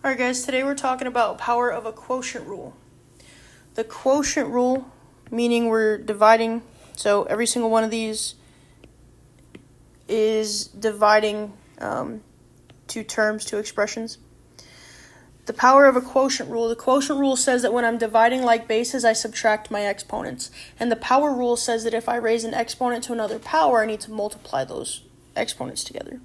Alright guys, today we're talking about power of a quotient rule. The quotient rule, meaning we're dividing, so every single one of these is dividing two terms, two expressions. The power of a quotient rule. The quotient rule says that when I'm dividing like bases, I subtract my exponents. And the power rule says that if I raise an exponent to another power, I need to multiply those exponents together.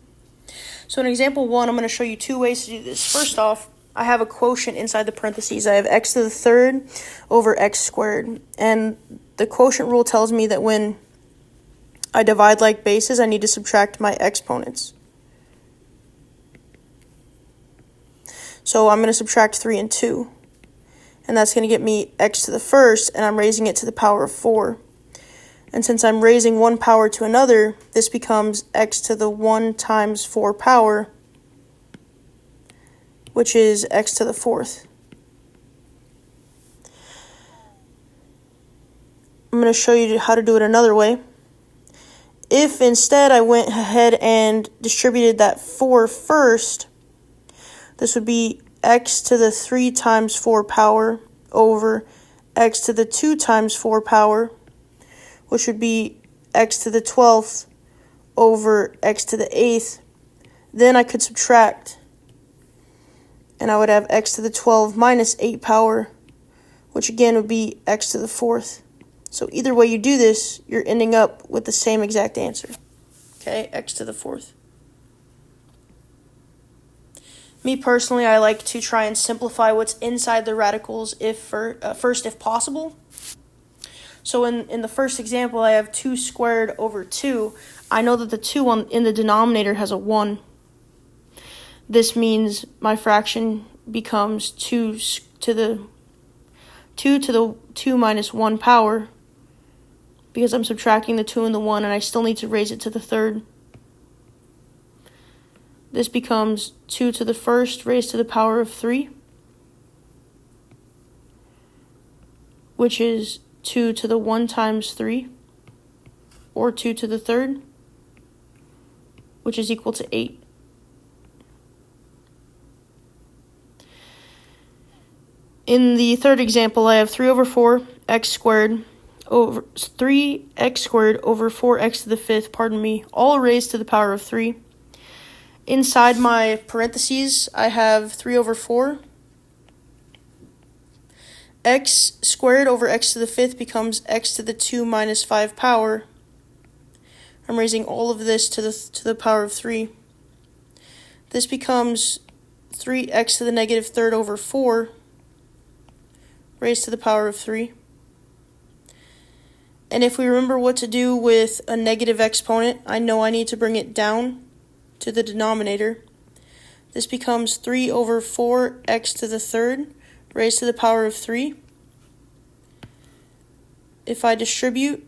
So in example 1, I'm going to show you two ways to do this. First off, I have a quotient inside the parentheses. I have x to the third over x squared. And the quotient rule tells me that when I divide like bases, I need to subtract my exponents. So I'm going to subtract 3 and 2. And that's going to get me x to the first, and I'm raising it to the power of 4. And since I'm raising one power to another, this becomes x to the 1 times 4 power, which is x to the 4th. I'm going to show you how to do it another way. If instead I went ahead and distributed that 4 first, this would be x to the 3 times 4 power over x to the 2 times 4 power, which would be x to the 12th over x to the 8th. Then I could subtract, and I would have x to the 12 minus 8 power, which again would be x to the 4th. So either way you do this, you're ending up with the same exact answer. Okay, x to the 4th. Me personally, I like to try and simplify what's inside the radicals first if possible. So in the first example, I have 2 squared over 2. I know that the 2 in the denominator has a 1. This means my fraction becomes 2 to the 2 minus 1 power, because I'm subtracting the 2 and the 1, and I still need to raise it to the third. This becomes 2 to the first raised to the power of 3, which is 2 to the 1 times 3, or 2 to the third, which is equal to 8. In the third example, I have 3 over 4 x squared over 3x squared over 4x to the 5th, all raised to the power of 3. Inside my parentheses, I have 3 over 4. X squared over x to the 5th becomes x to the 2 minus 5 power. I'm raising all of this to the power of 3. This becomes 3x to the negative third over 4 raised to the power of 3. And if we remember what to do with a negative exponent, I know I need to bring it down to the denominator. This becomes 3 over 4x to the third raised to the power of 3. If I distribute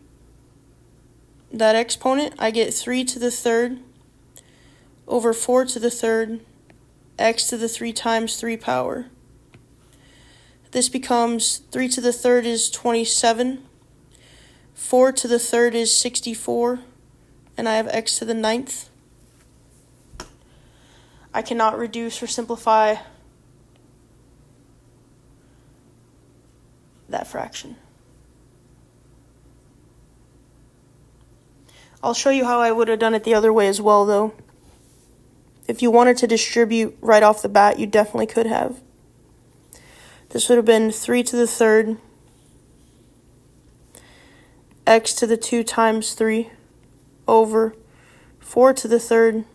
that exponent, I get 3 to the third over 4 to the third x to the 3 times 3 power. This becomes 3 to the third is 27, 4 to the third is 64, and I have x to the 9th. I cannot reduce or simplify that fraction. I'll show you how I would have done it the other way as well, though. If you wanted to distribute right off the bat, you definitely could have. This would have been 3 to the third x to the 2 times 3 over 4 to the third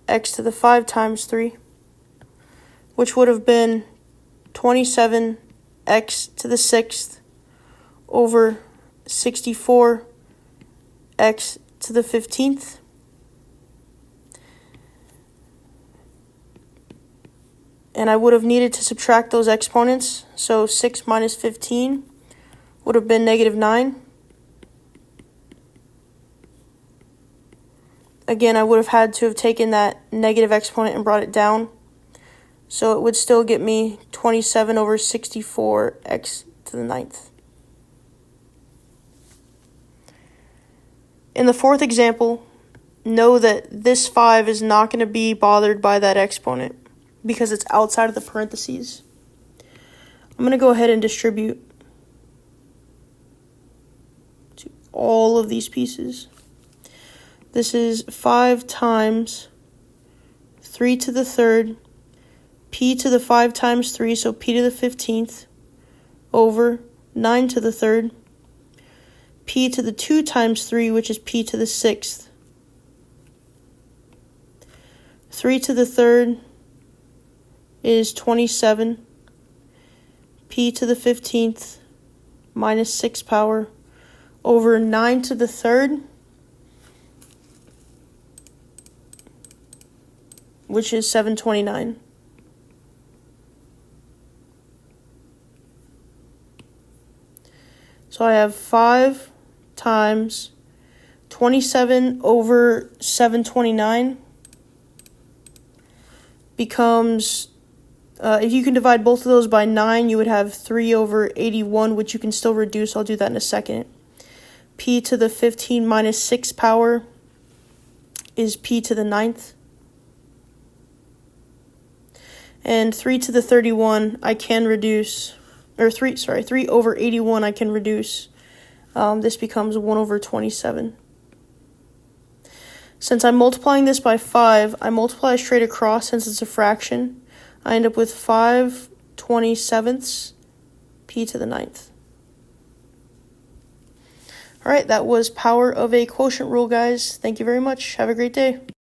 x to the 5 times 3, which would have been 27 x to the 6th over 64 x to the 15th. And I would have needed to subtract those exponents, so 6 minus 15 would have been negative 9. Again, I would have had to have taken that negative exponent and brought it down, so it would still get me 27 over 64 x to the 9th. In the fourth example, know that this 5 is not going to be bothered by that exponent. because it's outside of the parentheses. I'm going to go ahead and distribute to all of these pieces. This is 5 times 3 to the third, p to the 5 times 3, so p to the 15th, over 9 to the third, p to the 2 times 3, which is p to the 6th, 3 to the third is 27, p to the 15th minus 6 power, over 9 to the third, which is 729. So I have 5 times 27 over 729 becomes, if you can divide both of those by 9, you would have 3 over 81, which you can still reduce. I'll do that in a second. P to the 15 minus 6 power is p to the 9th. And 3 to the 31 I can reduce, or 3 over 81 I can reduce. This becomes 1 over 27. Since I'm multiplying this by 5, I multiply straight across since it's a fraction. I end up with 5/27 p to the 9th. All right, that was power of a quotient rule, guys. Thank you very much. Have a great day.